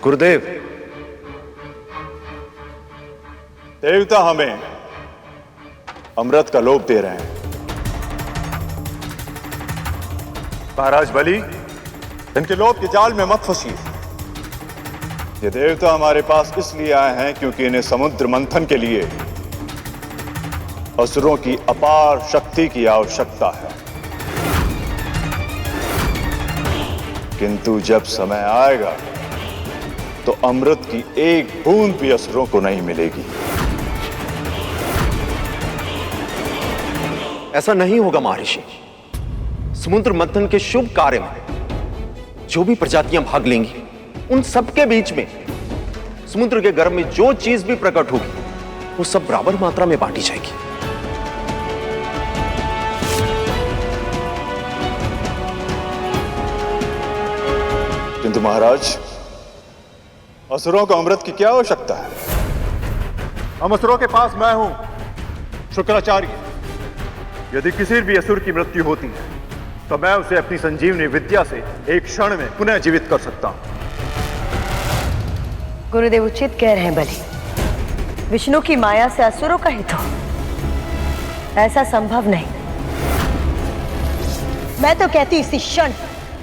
गुरुदेव, देवता हमें अमृत का लोभ दे रहे हैं। महाराज बलि, इनके लोभ के जाल में मत फंसिए। ये देवता हमारे पास इसलिए आए हैं क्योंकि इन्हें समुद्र मंथन के लिए असुरों की अपार शक्ति की आवश्यकता है। किंतु जब समय आएगा तो अमृत की एक बूंद भी असुरों को नहीं मिलेगी। ऐसा नहीं होगा महर्षि। समुद्र मंथन के शुभ कार्य में जो भी प्रजातियां भाग लेंगी, उन सबके बीच में समुद्र के गर्भ में जो चीज भी प्रकट होगी, वो सब बराबर मात्रा में बांटी जाएगी। किंतु महाराज, असुरों को अमृत की क्या आवश्यकता है? हम असुरों के पास मैं हूं, शुक्राचार्य। यदि किसी भी असुर की मृत्यु होती है तो मैं उसे अपनी संजीवनी विद्या से एक क्षण में पुनः जीवित कर सकता हूं। गुरुदेव उचित कह रहे हैं बलि। विष्णु की माया से असुरों का हित हो, ऐसा संभव नहीं। मैं तो कहती इसी क्षण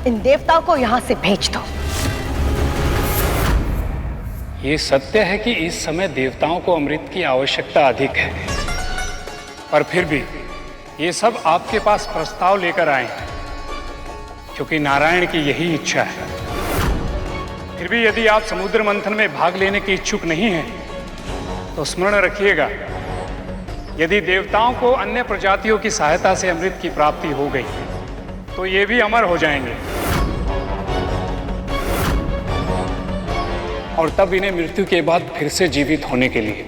इन देवताओं को यहां से भेज दो। ये सत्य है कि इस समय देवताओं को अमृत की आवश्यकता अधिक है, पर फिर भी ये सब आपके पास प्रस्ताव लेकर आए हैं क्योंकि नारायण की यही इच्छा है। फिर भी यदि आप समुद्र मंथन में भाग लेने के इच्छुक नहीं हैं तो स्मरण रखिएगा, यदि देवताओं को अन्य प्रजातियों की सहायता से अमृत की प्राप्ति हो गई तो ये भी अमर हो जाएंगे और तब इन्हें मृत्यु के बाद फिर से जीवित होने के लिए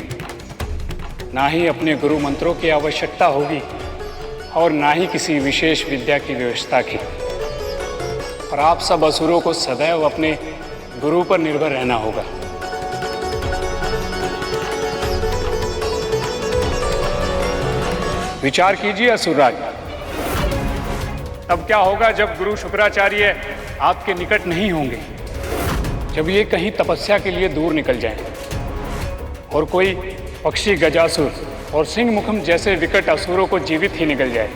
ना ही अपने गुरु मंत्रों की आवश्यकता होगी और ना ही किसी विशेष विद्या की व्यवस्था की। और आप सब असुरों को सदैव अपने गुरु पर निर्भर रहना होगा। विचार कीजिए असुरराज, तब क्या होगा जब गुरु शुक्राचार्य आपके निकट नहीं होंगे, जब ये कहीं तपस्या के लिए दूर निकल जाएं और कोई पक्षी गजासुर और सिंह मुखम जैसे विकट असुरों को जीवित ही निकल जाए।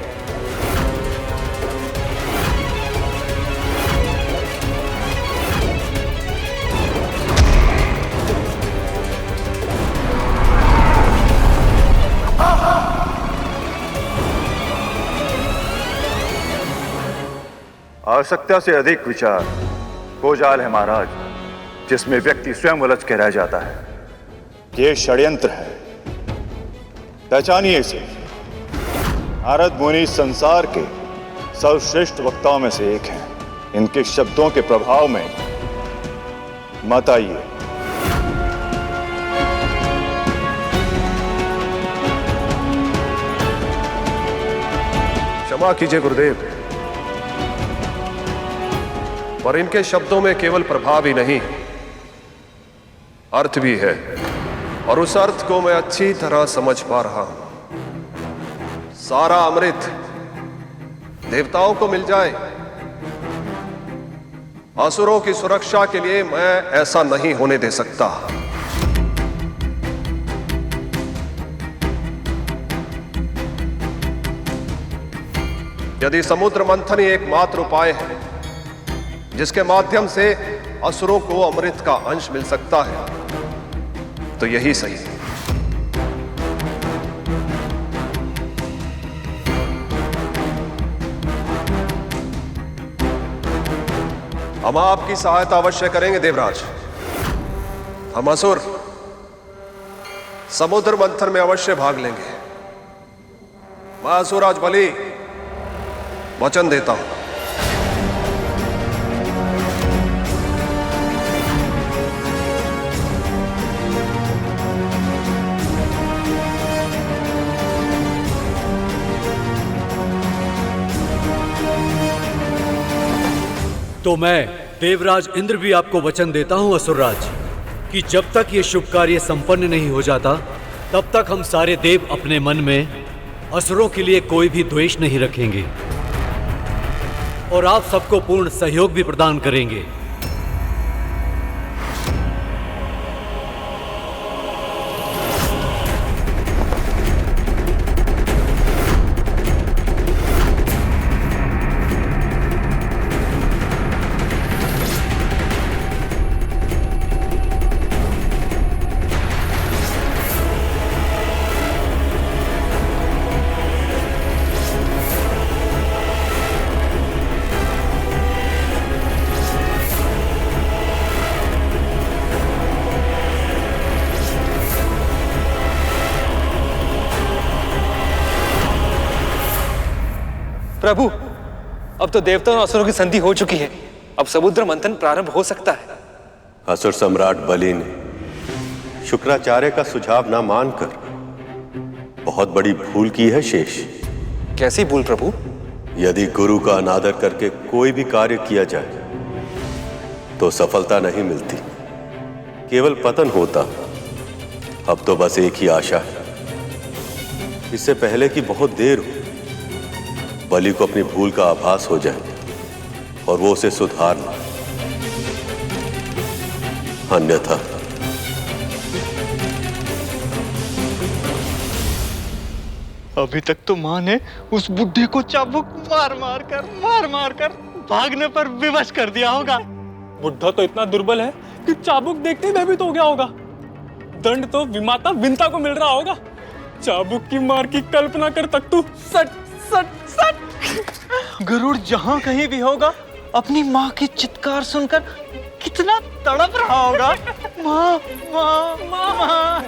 आवश्यकता से अधिक विचार वो जाल है महाराज, जिसमें व्यक्ति स्वयं उलझ के रह जाता है। ये षड्यंत्र है, पहचानिए इसे। नारद मुनि संसार के सर्वश्रेष्ठ वक्ताओं में से एक हैं। इनके शब्दों के प्रभाव में मत आइए। क्षमा कीजिए गुरुदेव, पर इनके शब्दों में केवल प्रभाव ही नहीं, अर्थ भी है, और उस अर्थ को मैं अच्छी तरह समझ पा रहा हूं। सारा अमृत देवताओं को मिल जाए, असुरों की सुरक्षा के लिए मैं ऐसा नहीं होने दे सकता। यदि समुद्र मंथन ही एकमात्र उपाय है जिसके माध्यम से असुरों को अमृत का अंश मिल सकता है, तो यही सही है। हम आपकी सहायता अवश्य करेंगे देवराज। हम असुर समुद्र मंथन में अवश्य भाग लेंगे। मैं असुराज बलि वचन देता हूं। तो मैं देवराज इंद्र भी आपको वचन देता हूं असुरराज, कि जब तक ये शुभ कार्य संपन्न नहीं हो जाता तब तक हम सारे देव अपने मन में असुरों के लिए कोई भी द्वेष नहीं रखेंगे। और आप सबको पूर्ण सहयोग भी प्रदान करेंगे। प्रभु, अब तो देवताओं और असुरों की संधि हो चुकी है। अब समुद्र मंथन प्रारंभ हो सकता है। असुर सम्राट बलि ने शुक्राचार्य का सुझाव ना मानकर बहुत बड़ी भूल की है शेष। कैसी भूल प्रभु? यदि गुरु का अनादर करके कोई भी कार्य किया जाए तो सफलता नहीं मिलती, केवल पतन होता। अब तो बस एक ही आशा है, इससे पहले कि बहुत देर हो, बलि को अपनी भूल का आभास हो जाए और वो उसे सुधार ले, अन्यथा अभी तक तो मां ने उस बुढ़े को चाबुक मार मार कर भागने पर विवश कर दिया होगा। बुढ़ा तो इतना दुर्बल है कि चाबुक देखते ही भयभीत हो गया होगा। दंड तो विमाता विंता को मिल रहा होगा। चाबुक की मार की कल्पना कर तक तू सट सट सट। गरुड़ जहां कहीं भी होगा, अपनी माँ की चित्कार सुनकर कितना तड़प रहा होगा। माँ माँ माँ माँ।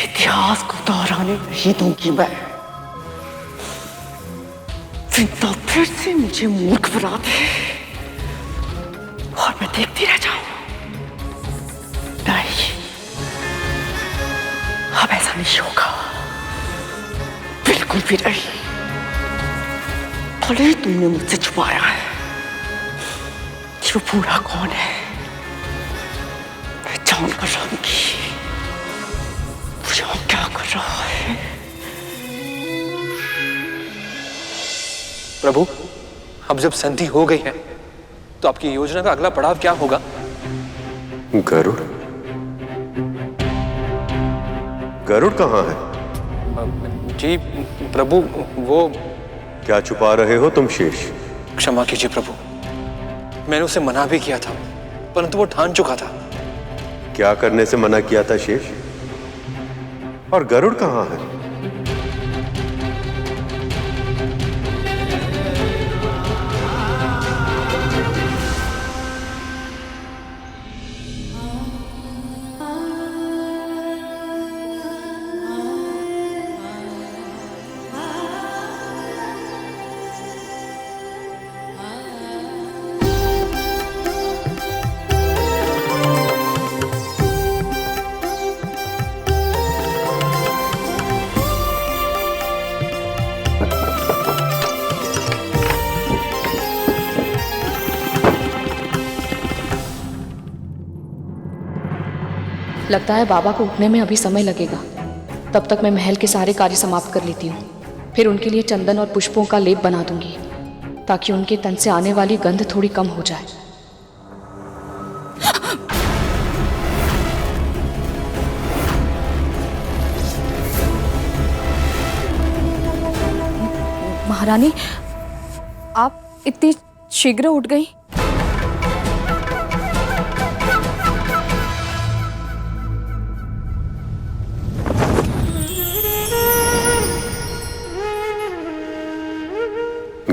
इतिहास को दोहराने नहीं दूंगी मैं। विंता फिर से मुझे मूर्ख बना दे और मैं देखती रह जाऊं। नहीं, अब ऐसा नहीं होगा, बिल्कुल भी नहीं। भले ही तुमने मुझसे छुपाया है कि वो पूरा कौन है, मैं जान कर रहूंगी वो क्या कर रहा है। प्रभु, अब जब संधि हो गई है तो आपकी योजना का अगला पड़ाव क्या होगा? गरुड़? गरुड़ कहाँ है? जी प्रभु, वो क्या छुपा रहे हो तुम शेष? क्षमा कीजिए प्रभु, मैंने उसे मना भी किया था, परंतु वो ठान चुका था। क्या करने से मना किया था शेष? और गरुड़ कहाँ है? लगता है बाबा को उठने में अभी समय लगेगा। तब तक मैं महल के सारे कार्य समाप्त कर लेती हूँ। फिर उनके लिए चंदन और पुष्पों का लेप बना दूंगी ताकि उनके तन से आने वाली गंध थोड़ी कम हो जाए। महारानी, आप इतनी शीघ्र उठ गई?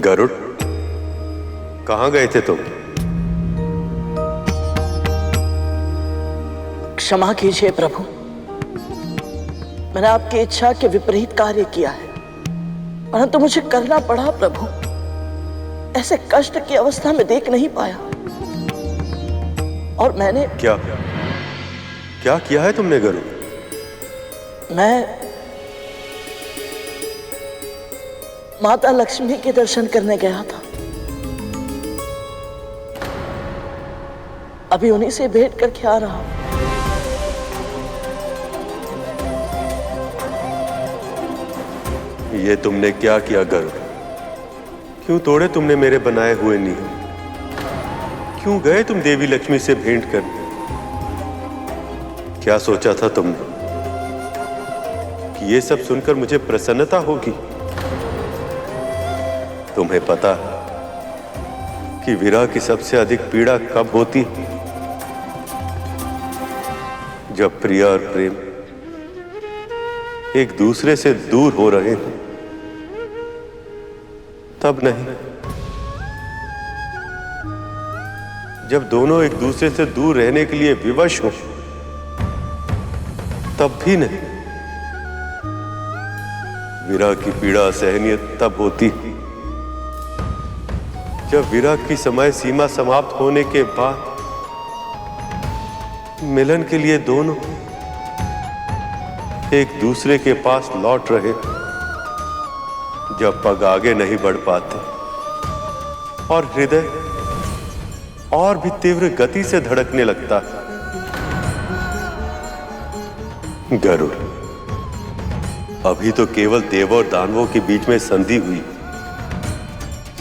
गरुड़, कहां गए थे तुम? क्षमा कीजिए प्रभु, मैंने आपकी इच्छा के विपरीत कार्य किया है, परंतु मुझे करना पड़ा प्रभु। ऐसे कष्ट की अवस्था में देख नहीं पाया और मैंने क्या क्या किया है तुमने गरुड़? मैं माता लक्ष्मी के दर्शन करने गया था। अभी उन्हीं से भेंट करके आ रहा हूं। ये तुमने क्या किया गरुड़? क्यों तोड़े तुमने मेरे बनाए हुए नियम? क्यों गए तुम देवी लक्ष्मी से भेंट करने? क्या सोचा था तुमने कि ये सब सुनकर मुझे प्रसन्नता होगी? तुम्हें पता है कि विरह की सबसे अधिक पीड़ा कब होती है? जब प्रिय और प्रेम एक दूसरे से दूर हो रहे हैं, तब नहीं। जब दोनों एक दूसरे से दूर रहने के लिए विवश हो, तब भी नहीं। विरह की पीड़ा असहनीय तब होती है जब विरह की समय सीमा समाप्त होने के बाद मिलन के लिए दोनों एक दूसरे के पास लौट रहे, जब पग आगे नहीं बढ़ पाते और हृदय और भी तीव्र गति से धड़कने लगता है। गरुड़, अभी तो केवल देवों और दानवों के बीच में संधि हुई।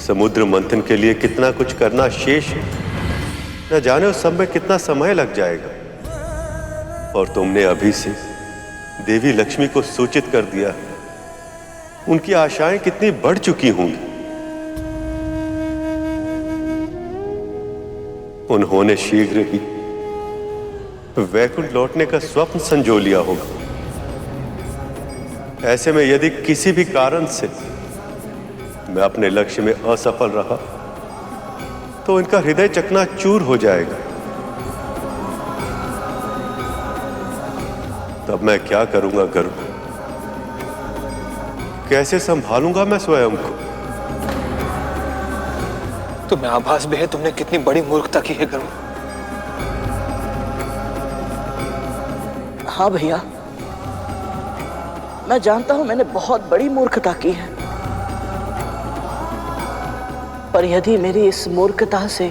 समुद्र मंथन के लिए कितना कुछ करना शेष है, न जाने उस सब में कितना समय लग जाएगा। और तुमने अभी से देवी लक्ष्मी को सूचित कर दिया, उनकी आशाएं कितनी बढ़ चुकी होंगी। उन्होंने शीघ्र ही वैकुंठ लौटने का स्वप्न संजो लिया होगा। ऐसे में यदि किसी भी कारण से मैं अपने लक्ष्य में असफल रहा, तो इनका हृदय चकनाचूर हो जाएगा। तब मैं क्या करूंगा गरुड़? कैसे संभालूंगा मैं स्वयं को? तुम्हें आभास भी है तुमने कितनी बड़ी मूर्खता की है गरुड़। हाँ भैया, मैं जानता हूं मैंने बहुत बड़ी मूर्खता की है, पर यदि मेरी इस मूर्खता से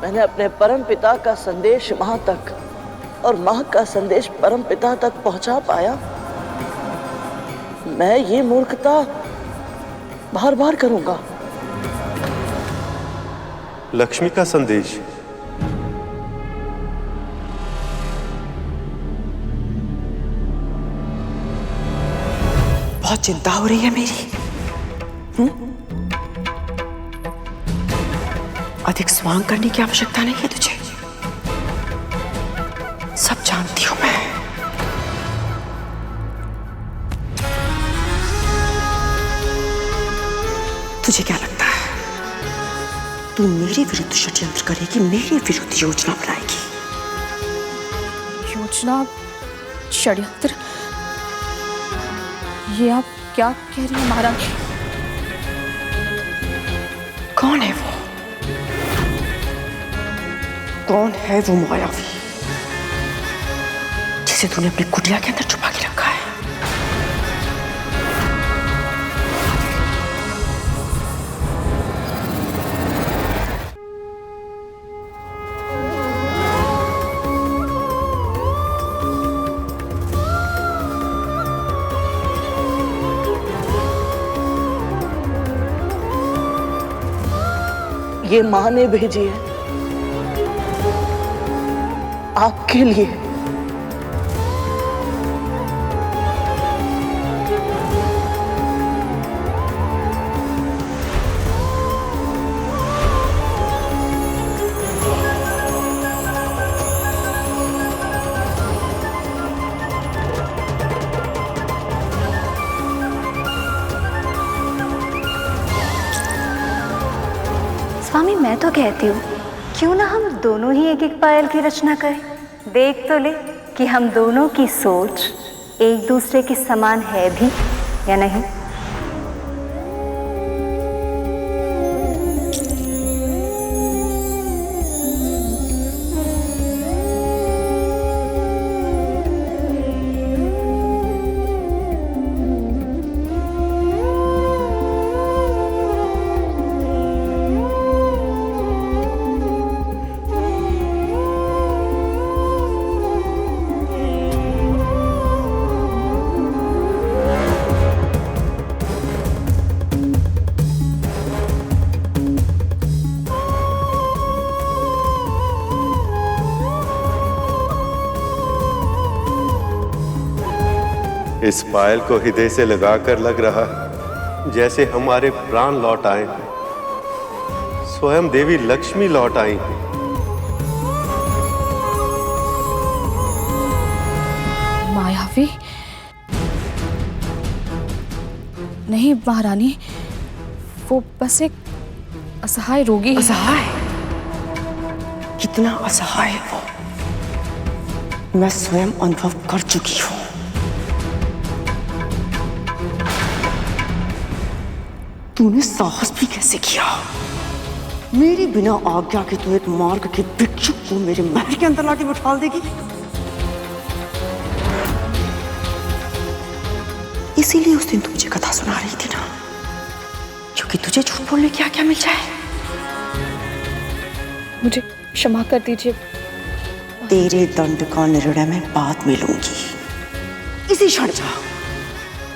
मैंने अपने परम पिता का संदेश मां तक और मां का संदेश परम पिता तक पहुंचा पाया, मैं ये मूर्खता बार बार करूंगा। लक्ष्मी का संदेश? बहुत चिंता हो रही है मेरी। अधिक स्वांग करने की आवश्यकता नहीं है तुझे, सब जानती हूं मैं। तुझे क्या लगता है तू मेरे विरुद्ध षड्यंत्र करेगी, मेरे विरुद्ध योजना बनाएगी? योजना, षड्यंत्र? ये आप क्या कह रही हैं महाराज? कौन है वो? कौन है वो मायावी जिसे तूने अपनी कुटिया के अंदर छुपा के रखा है? ये मां ने भेजी है आपके लिए। स्वामी मैं तो कहती हूँ क्यों ना हम दोनों ही एक एक पायल की रचना करें। देख तो ले कि हम दोनों की सोच एक दूसरे के समान है भी या नहीं। इस पायल को हृदय से लगाकर लग रहा है जैसे हमारे प्राण लौट आए हैं, स्वयं देवी लक्ष्मी लौट आई हैं। मायावी? नहीं महारानी, वो बस एक असहाय रोगी है। असहाय? कितना असहाय है वो, मैं स्वयं अनुभव कर चुकी हूं। तूने साहस भी कैसे किया? मेरी बिना आज्ञा के तू एक मार्ग के भिक्षुक को मेरे महल के अंदर लाके बिठा देगी? इसीलिए उस दिन तू मुझे कथा सुना रही थी ना, क्योंकि तुझे झूठ बोलने क्या क्या मिल जाए। मुझे क्षमा कर दीजिए। तेरे दंड का निर्णय मैं बाद में लूंगी। इसी क्षण जा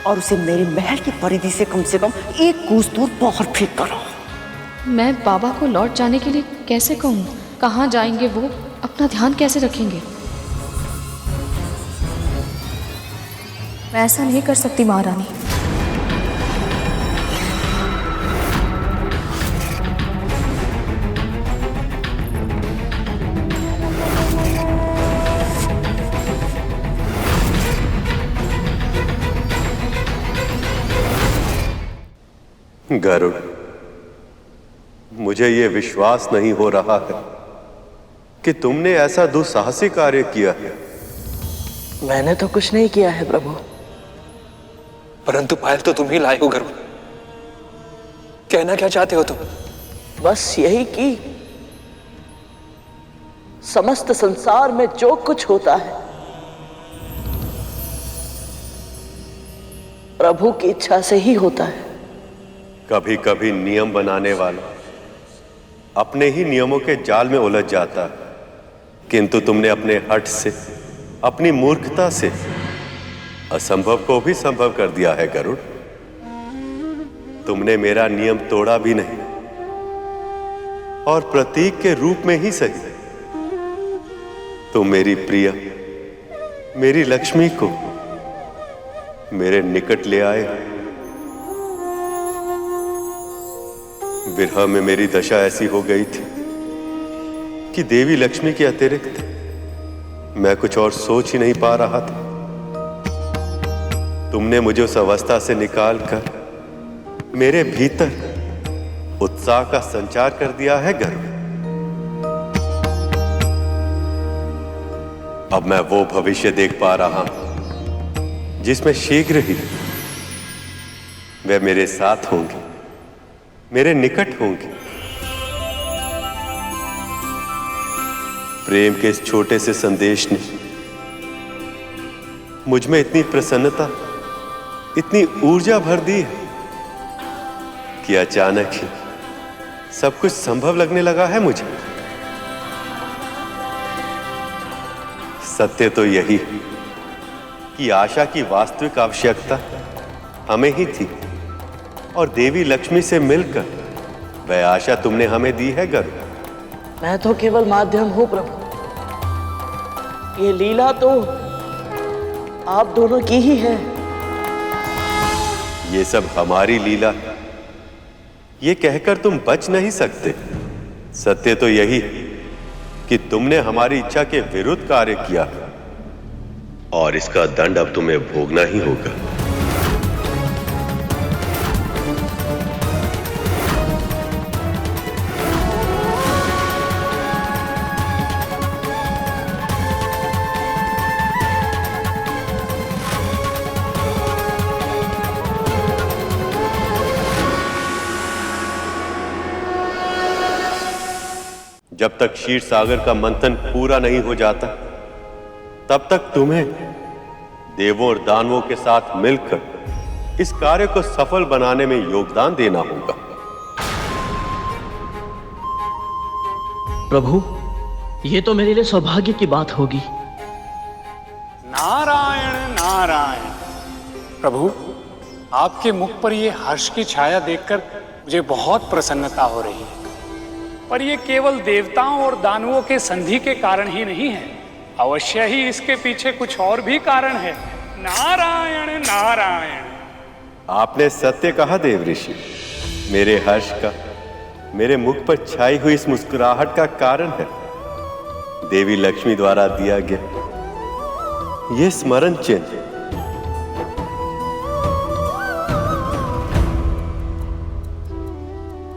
और उसे मेरे महल की परिधि से कम एक कोस दूर बाहर फेंक करो। मैं बाबा को लौट जाने के लिए कैसे कहूँ? कहाँ जाएंगे वो? अपना ध्यान कैसे रखेंगे? मैं ऐसा नहीं कर सकती महारानी। गरुड़, मुझे ये विश्वास नहीं हो रहा है कि तुमने ऐसा दुस्साहसी कार्य किया है। मैंने तो कुछ नहीं किया है प्रभु। परंतु पायल तो तुम ही लाए हो गरुड़। कहना क्या चाहते हो तुम? बस यही कि समस्त संसार में जो कुछ होता है प्रभु की इच्छा से ही होता है। कभी कभी नियम बनाने वाला अपने ही नियमों के जाल में उलझ जाता है, किंतु तुमने अपने हठ से, अपनी मूर्खता से असंभव को भी संभव कर दिया है गरुड़। तुमने मेरा नियम तोड़ा भी नहीं और प्रतीक के रूप में ही सही तुम मेरी प्रिया, मेरी लक्ष्मी को मेरे निकट ले आए। विरह में मेरी दशा ऐसी हो गई थी कि देवी लक्ष्मी के अतिरिक्त मैं कुछ और सोच ही नहीं पा रहा था। तुमने मुझे उस अवस्था से निकालकर मेरे भीतर उत्साह का संचार कर दिया है गरुड़। अब मैं वो भविष्य देख पा रहा हूं जिसमें शीघ्र ही वे मेरे साथ होंगे, मेरे निकट होंगे। प्रेम के इस छोटे से संदेश ने मुझ में इतनी प्रसन्नता, इतनी ऊर्जा भर दी है कि अचानक ही सब कुछ संभव लगने लगा है मुझे। सत्य तो यही है कि आशा की वास्तविक आवश्यकता हमें ही थी और देवी लक्ष्मी से मिलकर वह आशा तुमने हमें दी है गरुड़। मैं तो केवल माध्यम हूं प्रभु। ये लीला तो आप दोनों की ही है। ये सब हमारी लीला है, ये कहकर तुम बच नहीं सकते। सत्य तो यही है कि तुमने हमारी इच्छा के विरुद्ध कार्य किया और इसका दंड अब तुम्हें भोगना ही होगा। जब तक क्षीर सागर का मंथन पूरा नहीं हो जाता, तब तक तुम्हें देवों और दानवों के साथ मिलकर इस कार्य को सफल बनाने में योगदान देना होगा। प्रभु, ये तो मेरे लिए सौभाग्य की बात होगी। नारायण नारायण। प्रभु, आपके मुख पर ये हर्ष की छाया देखकर मुझे बहुत प्रसन्नता हो रही है। पर ये केवल देवताओं और दानवों के संधि के कारण ही नहीं है, अवश्य ही इसके पीछे कुछ और भी कारण है। नारायण नारायण। आपने सत्य कहा देव ऋषि। मेरे हर्ष का मेरे मुख पर छाई हुई इस मुस्कुराहट का कारण है देवी लक्ष्मी द्वारा दिया गया ये स्मरण चिन्ह।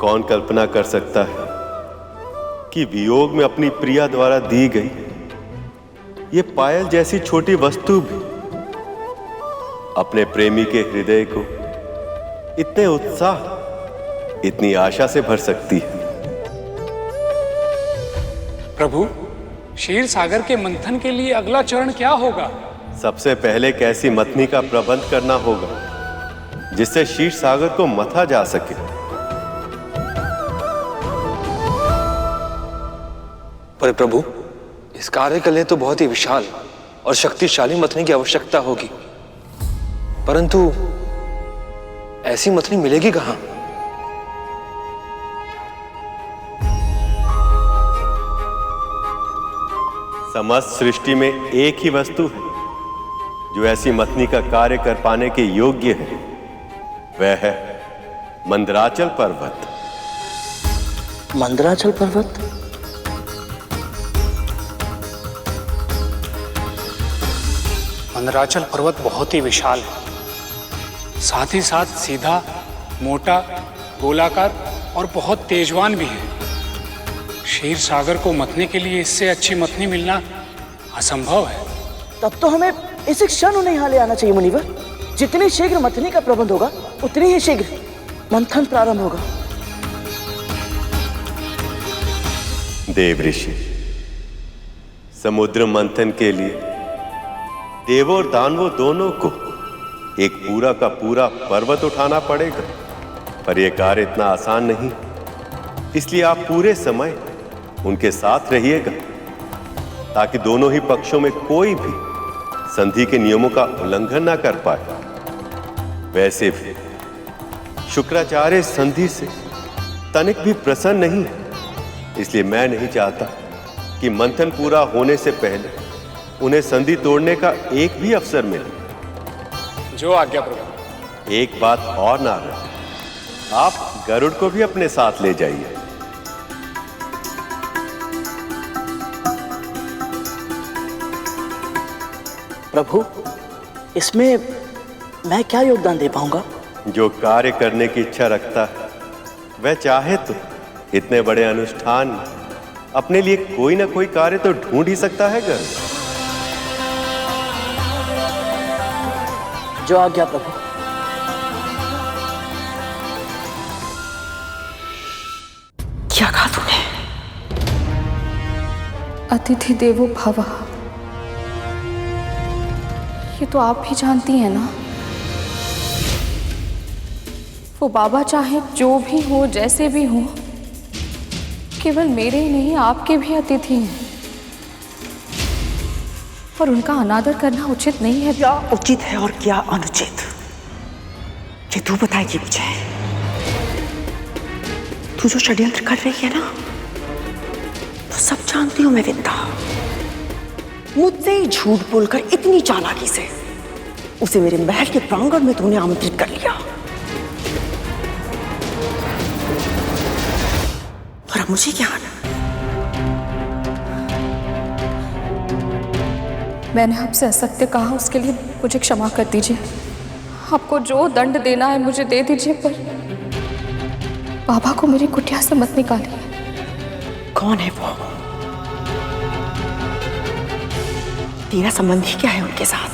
कौन कल्पना कर सकता है कि वियोग में अपनी प्रिया द्वारा दी गई ये पायल जैसी छोटी वस्तु भी अपने प्रेमी के हृदय को इतने उत्साह, इतनी आशा से भर सकती है। प्रभु, क्षीर सागर के मंथन के लिए अगला चरण क्या होगा? सबसे पहले एक ऐसी मथनी का प्रबंध करना होगा जिससे क्षीर सागर को मथा जा सके। पर प्रभु, इस कार्य के लिए तो बहुत ही विशाल और शक्तिशाली मथनी की आवश्यकता होगी, परंतु ऐसी मथनी मिलेगी कहां? समस्त सृष्टि में एक ही वस्तु है जो ऐसी मथनी का कार्य कर पाने के योग्य है, वह है मंदराचल पर्वत। मंदराचल पर्वत? मंदराचल पर्वत बहुत ही विशाल है, साथ ही साथ सीधा, मोटा, गोलाकार और बहुत तेजवान भी है। क्षीर सागर को मथने के लिए इससे अच्छी मथनी मिलना असंभव है। तब तो हमें इस क्षण उन्हें यहाँ ले आना चाहिए मुनिवर। जितनी शीघ्र मथनी का प्रबंध होगा उतनी ही शीघ्र मंथन प्रारंभ होगा। देव ऋषि, समुद्र मंथन के लिए देवों और दानवों दोनों को एक पूरा का पूरा पर्वत उठाना पड़ेगा, पर यह कार्य इतना आसान नहीं। इसलिए आप पूरे समय उनके साथ रहिएगा ताकि दोनों ही पक्षों में कोई भी संधि के नियमों का उल्लंघन ना कर पाए। वैसे भी शुक्राचार्य संधि से तनिक भी प्रसन्न नहीं है, इसलिए मैं नहीं चाहता कि मंथन पूरा होने से पहले उन्हें संधि तोड़ने का एक भी अवसर मिले। जो आज्ञा प्रभु। एक बात और नारद, आप गरुड़ को भी अपने साथ ले जाइए। प्रभु, इसमें मैं क्या योगदान दे पाऊंगा? जो कार्य करने की इच्छा रखता है वह चाहे तो इतने बड़े अनुष्ठान में अपने लिए कोई ना कोई कार्य तो ढूंढ ही सकता है गरुड़। जो आज्ञा प्रभु। क्या कहा तूने? अतिथि देवो भवः, ये तो आप भी जानती हैं ना। वो बाबा चाहे जो भी हो, जैसे भी हो, केवल मेरे ही नहीं आपके भी अतिथि हैं, और उनका अनादर करना उचित नहीं है। क्या उचित है और क्या अनुचित, ये तू बताएगी मुझे। तू जो षड्यंत्र कर रही है ना, वो सब जानती हूं मैं विद्या। मुझसे ही झूठ बोलकर इतनी चालाकी से उसे मेरे महल के प्रांगण में तूने आमंत्रित कर लिया, और अब मुझे क्या आना? मैंने आपसे असत्य कहा, उसके लिए मुझे क्षमा कर दीजिए। आपको जो दंड देना है मुझे दे दीजिए, पर बाबा को मेरी कुटिया से मत निकालिए। कौन है वो? तेरा संबंध ही क्या है उनके साथ?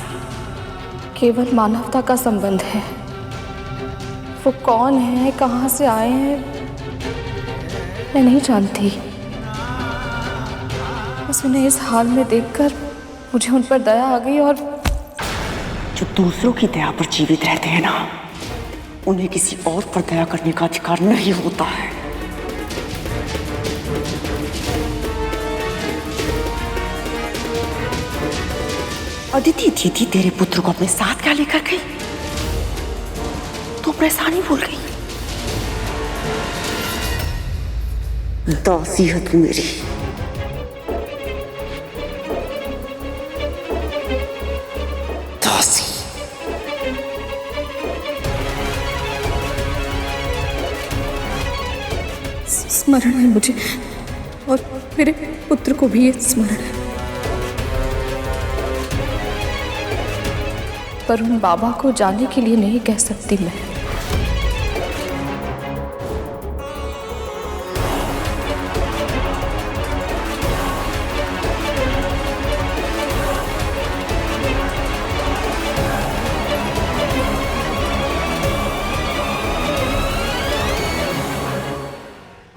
केवल मानवता का संबंध है। वो कौन है, कहां से आए हैं, मैं नहीं जानती। बस उन्हें इस हाल में देखकर मुझे उन पर दया आ गई और जो दूसरों की दया पर जीवित रहते हैं ना, उन्हें किसी और पर दया करने का अधिकार नहीं होता है। अदिति दीदी तेरे पुत्र को अपने साथ क्या लेकर गई? तो परेशानी भूल गई। दासी है तू मेरी। दासी। स्मरण है मुझे और मेरे पुत्र को भी ये स्मरण है, पर उन बाबा को जाने के लिए नहीं कह सकती मैं।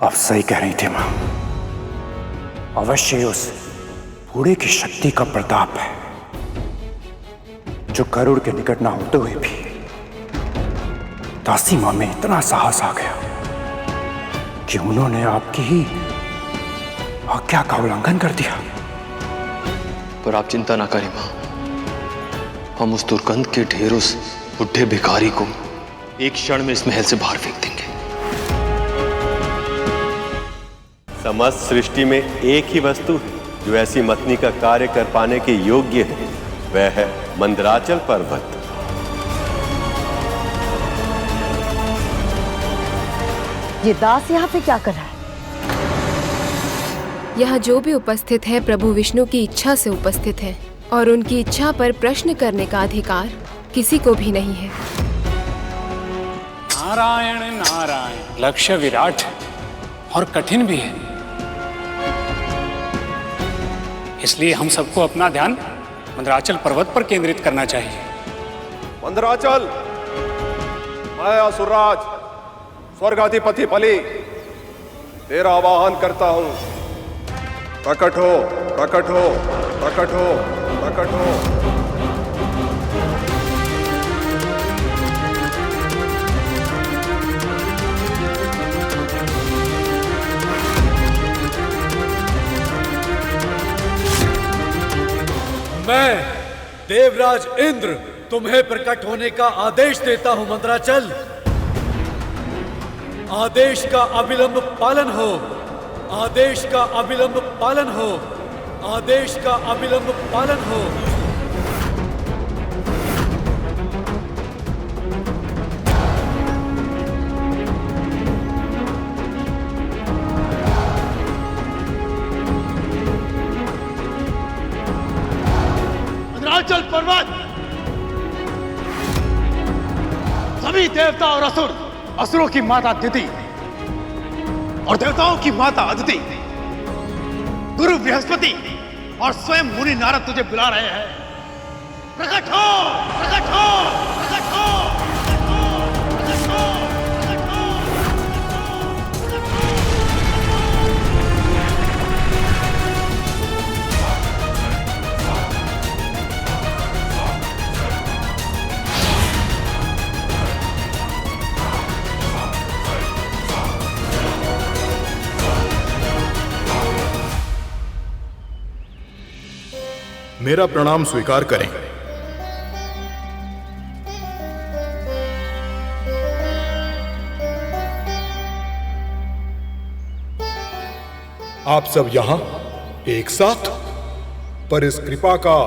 आप सही कह रही थी मां। अवश्य उस बूढ़े की शक्ति का प्रताप है जो गरुड़ के निकट ना होते हुए भी दासी मां में इतना साहस आ गया कि उन्होंने आपकी ही आज्ञा का उल्लंघन कर दिया। पर आप चिंता ना करें मां, हम उस दुर्गंध के ढेर उस बुढ़े भिखारी को एक क्षण में इस महल से बाहर फेंक देंगे। समस्त सृष्टि में एक ही वस्तु है जो ऐसी मथनी का कार्य कर पाने के योग्य है, वह है मंदराचल पर्वत। ये दास यहाँ पे क्या कर रहा है? यहाँ जो भी उपस्थित है प्रभु विष्णु की इच्छा से उपस्थित है और उनकी इच्छा पर प्रश्न करने का अधिकार किसी को भी नहीं है। नारायण नारायण, लक्ष्य विराट और कठिन भी है, इसलिए हम सबको अपना ध्यान मंदराचल पर्वत पर केंद्रित करना चाहिए। मंदराचल, मैं असुरराज स्वर्गाधिपति बलि तेरा आवाहन करता हूं। प्रकट हो, प्रकट हो, प्रकट हो, प्रकट हो। मैं देवराज इंद्र तुम्हें प्रकट होने का आदेश देता हूं मंदराचल। आदेश का अविलंब पालन हो, आदेश का अविलंब पालन हो, आदेश का अविलंब पालन हो। मंदराचल पर्वत, सभी देवता और असुर, असुरों की माता दिति और देवताओं की माता अदिति, गुरु बृहस्पति और स्वयं मुनि नारद तुझे बुला रहे हैं। प्रकट हो, प्रकट हो, प्रकट हो, प्रकट हो, प्रकट हो, प्रकट हो। मेरा प्रणाम स्वीकार करें। आप सब यहां एक साथ, पर इस कृपा का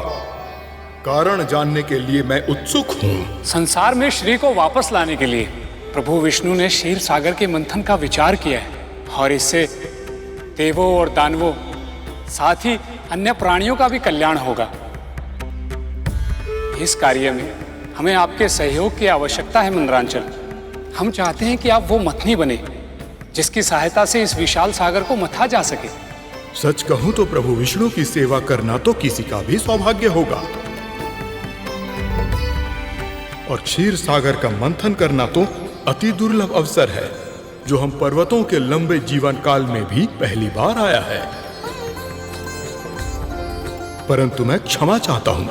कारण जानने के लिए मैं उत्सुक हूं। संसार में श्री को वापस लाने के लिए प्रभु विष्णु ने क्षीर सागर के मंथन का विचार किया है और इससे देवों और दानवों, साथ ही अन्य प्राणियों का भी कल्याण होगा। इस कार्य में हमें आपके सहयोग की आवश्यकता है मंदराचल। हम चाहते हैं कि आप वो मथनी बने जिसकी सहायता से इस विशाल सागर को मथा जा सके। सच कहूं तो प्रभु विष्णु की सेवा करना तो किसी का भी सौभाग्य होगा, और क्षीर सागर का मंथन करना तो अति दुर्लभ अवसर है जो हम पर्वतों के लंबे जीवन काल में भी पहली बार आया है। परंतु मैं क्षमा चाहता हूं।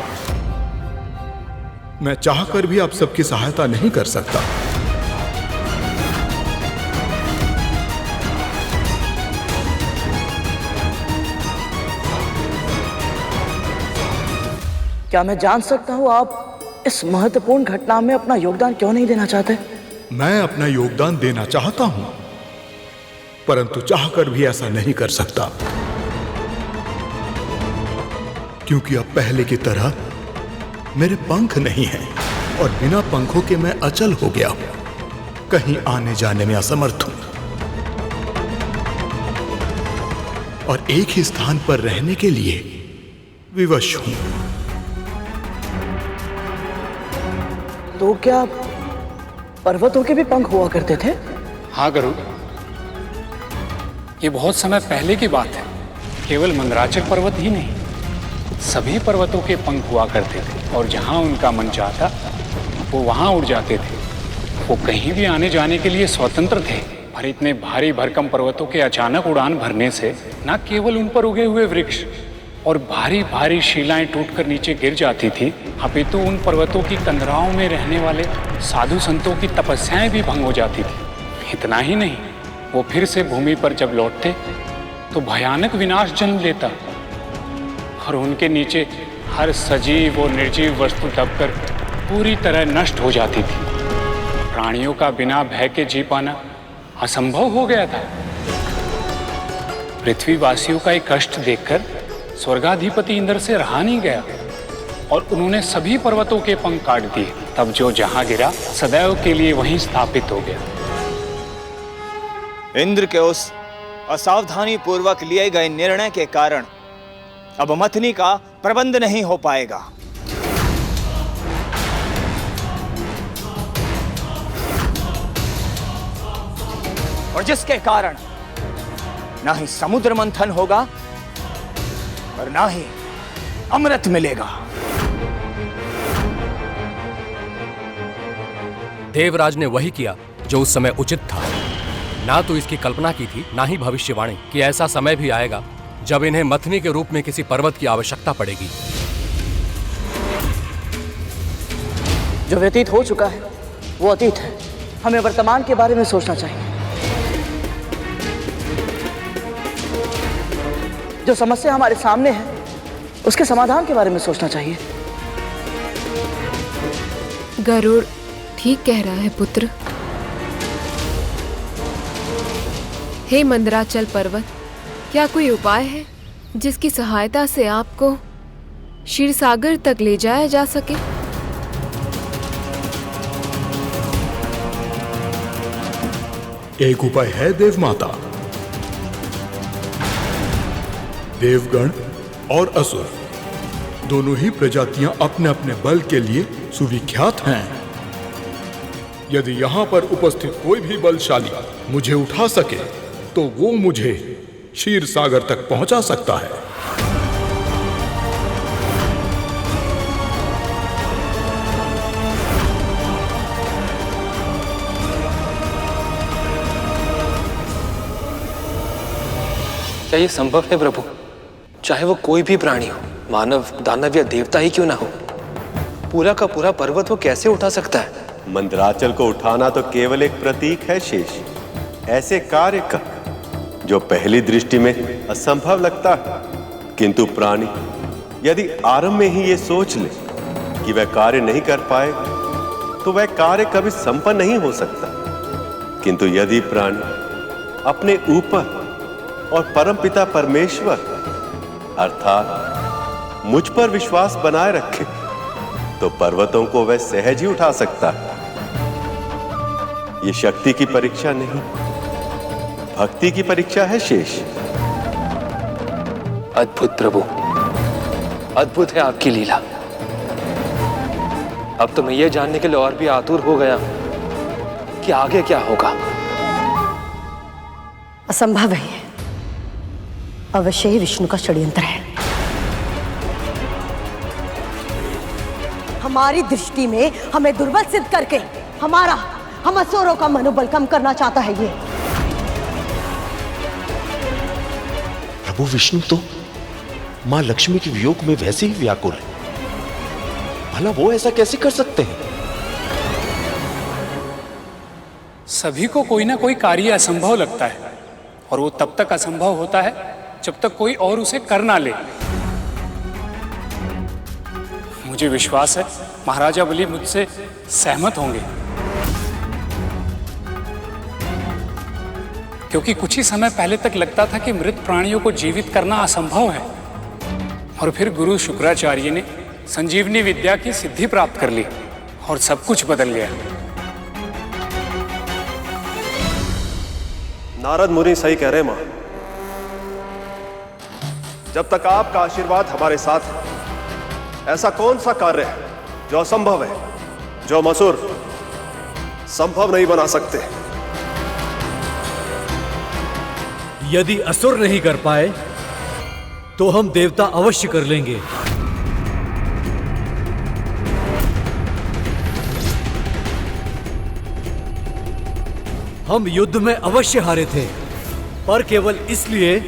मैं चाहकर भी आप सबकी सहायता नहीं कर सकता। क्या मैं जान सकता हूं आप इस महत्वपूर्ण घटना में अपना योगदान क्यों नहीं देना चाहते? मैं अपना योगदान देना चाहता हूं, परंतु चाहकर भी ऐसा नहीं कर सकता, क्योंकि अब पहले की तरह मेरे पंख नहीं हैं और बिना पंखों के मैं अचल हो गया हूं, कहीं आने जाने में असमर्थ हूं और एक ही स्थान पर रहने के लिए विवश हूं। तो क्या पर्वतों के भी पंख हुआ करते थे? हाँ गरुड़, ये बहुत समय पहले की बात है। केवल मंदराचल पर्वत ही नहीं, सभी पर्वतों के पंख हुआ करते थे और जहां उनका मन चाहता वो वहां उड़ जाते थे। वो कहीं भी आने जाने के लिए स्वतंत्र थे। पर इतने भारी भरकम पर्वतों के अचानक उड़ान भरने से न केवल उन पर उगे हुए वृक्ष और भारी भारी शिलाएं टूटकर नीचे गिर जाती थी, अपितु उन पर्वतों की कंदराओं में रहने वाले साधु संतों की तपस्याएं भी भंग हो जाती थी। इतना ही नहीं, वो फिर से भूमि पर जब लौटते तो भयानक विनाश जन्म लेता और उनके नीचे हर सजीव और निर्जीव वस्तु दबकर पूरी तरह नष्ट हो जाती थी। प्राणियों का बिना भय के जी पाना असंभव हो गया था। पृथ्वीवासियों का एक कष्ट देखकर स्वर्गाधिपति इंद्र से रहा नहीं गया और उन्होंने सभी पर्वतों के पंख काट दिए। तब जो जहां गिरा सदैव के लिए वहीं स्थापित हो गया। इंद्र के उस असावधानी पूर्वक लिए गए निर्णय के कारण अब मथनी का प्रबंध नहीं हो पाएगा। और जिसके कारण ना ही समुद्र मंथन होगा और ना ही अमृत मिलेगा। देवराज ने वही किया जो उस समय उचित था। ना तो इसकी कल्पना की थी, ना ही भविष्यवाणी कि ऐसा समय भी आएगा जब इन्हें मथनी के रूप में किसी पर्वत की आवश्यकता पड़ेगी। जो व्यतीत हो चुका है वो अतीत है। हमें वर्तमान के बारे में सोचना चाहिए। जो समस्या हमारे सामने है उसके समाधान के बारे में सोचना चाहिए। गरुड़ ठीक कह रहा है पुत्र। हे मंदराचल पर्वत, क्या कोई उपाय है जिसकी सहायता से आपको क्षीरसागर तक ले जाया जा सके? एक उपाय है देवमाता। देवगण और असुर दोनों ही प्रजातियां अपने अपने बल के लिए सुविख्यात हैं। यदि यहां पर उपस्थित कोई भी बलशाली मुझे उठा सके तो वो मुझे क्षीर सागर तक पहुंचा सकता है। क्या ये संभव है प्रभु? चाहे वो कोई भी प्राणी हो, मानव, दानव या देवता ही क्यों ना हो, पूरा का पूरा पर्वत वो कैसे उठा सकता है? मंदराचल को उठाना तो केवल एक प्रतीक है शेष। ऐसे कार्य का जो पहली दृष्टि में असंभव लगता है, किंतु प्राणी यदि आरंभ में ही ये सोच ले कि वह कार्य नहीं कर पाए तो वह कार्य कभी संपन्न नहीं हो सकता। किंतु यदि प्राणी अपने ऊपर और परमपिता परमेश्वर अर्थात मुझ पर विश्वास बनाए रखे तो पर्वतों को वह सहज ही उठा सकता है। ये शक्ति की परीक्षा नहीं, भक्ति की परीक्षा है शेष। अद्भुत प्रभु, अद्भुत है आपकी लीला। अब तो मैं ये जानने के लिए और भी आतुर हो गया कि आगे क्या होगा। असंभव है, अवश्य ही विष्णु का षड्यंत्र है। हमारी दृष्टि में हमें दुर्बल सिद्ध करके हम असुरों का मनोबल कम करना चाहता है ये। प्रभु विष्णु तो मां लक्ष्मी के वियोग में वैसे ही व्याकुल है। भला वो ऐसा कैसे कर सकते हैं? सभी को कोई ना कोई कार्य असंभव लगता है, और वो तब तक असंभव होता है जब तक कोई और उसे कर ना ले। मुझे विश्वास है महाराजा बलि मुझसे सहमत होंगे, क्योंकि कुछ ही समय पहले तक लगता था कि मृत प्राणियों को जीवित करना असंभव है, और फिर गुरु शुक्राचार्य ने संजीवनी विद्या की सिद्धि प्राप्त कर ली और सब कुछ बदल गया। नारद मुनि सही कह रहे मां। जब तक आपका आशीर्वाद हमारे साथ है, ऐसा कौन सा कार्य है जो असंभव है, जो हम असुर संभव नहीं बना सकते। यदि असुर नहीं कर पाए तो हम देवता अवश्य कर लेंगे। हम युद्ध में अवश्य हारे थे, पर केवल इसलिए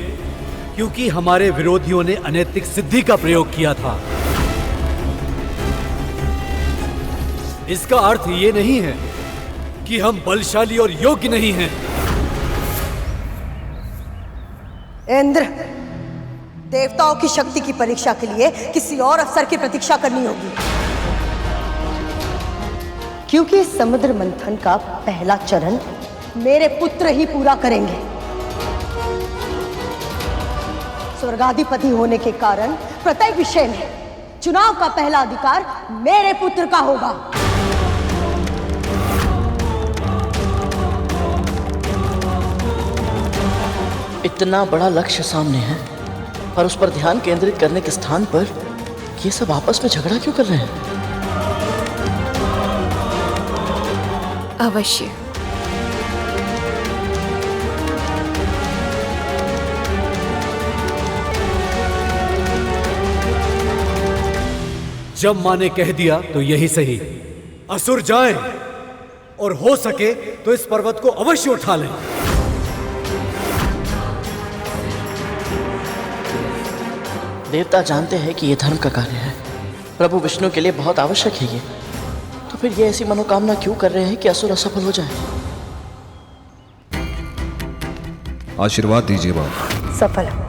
क्योंकि हमारे विरोधियों ने अनैतिक सिद्धि का प्रयोग किया था। इसका अर्थ ये नहीं है कि हम बलशाली और योग्य नहीं हैं। इंद्र, देवताओं की शक्ति की परीक्षा के लिए किसी और अवसर की प्रतीक्षा करनी होगी, क्योंकि समुद्र मंथन का पहला चरण मेरे पुत्र ही पूरा करेंगे। स्वर्गाधिपति होने के कारण प्रत्येक विषय में चुनाव का पहला अधिकार मेरे पुत्र का होगा। इतना बड़ा लक्ष्य सामने है, पर उस पर ध्यान केंद्रित करने के स्थान पर ये सब आपस में झगड़ा क्यों कर रहे हैं? अवश्य। जब मां ने कह दिया तो यही सही। असुर जाएं और हो सके तो इस पर्वत को अवश्य उठा लें। देवता जानते हैं कि यह धर्म का कार्य है, प्रभु विष्णु के लिए बहुत आवश्यक है ये, तो फिर ये ऐसी मनोकामना क्यों कर रहे हैं कि असुर असफल हो जाए? आशीर्वाद दीजिए बाबा। सफल।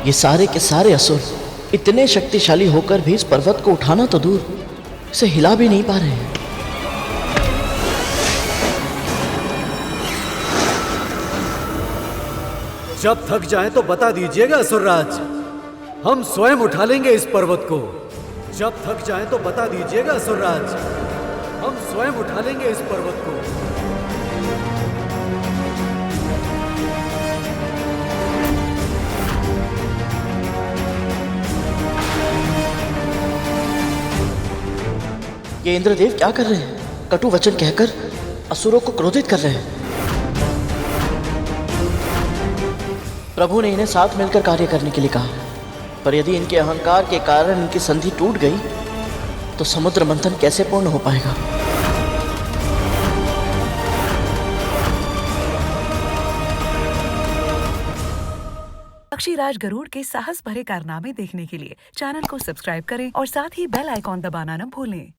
ये सारे के सारे असुर इतने शक्तिशाली होकर भी इस पर्वत को उठाना तो दूर, इसे हिला भी नहीं पा रहे हैं। जब थक जाए तो बता दीजिएगा असुरराज, हम स्वयं उठा लेंगे इस पर्वत को। जब थक जाए तो बता दीजिएगा असुरराज, हम स्वयं उठा लेंगे इस पर्वत को। ये इंद्रदेव क्या कर रहे हैं? कटु वचन कहकर असुरों को क्रोधित कर रहे हैं। प्रभु ने इन्हें साथ मिलकर कार्य करने के लिए कहा, पर यदि इनके अहंकार के कारण इनकी संधि टूट गई तो समुद्र मंथन कैसे पूर्ण हो पाएगा? पक्षीराज गरुड़ के साहस भरे कारनामे देखने के लिए चैनल को सब्सक्राइब करें और साथ ही बेल आइकॉन दबाना न भूलें।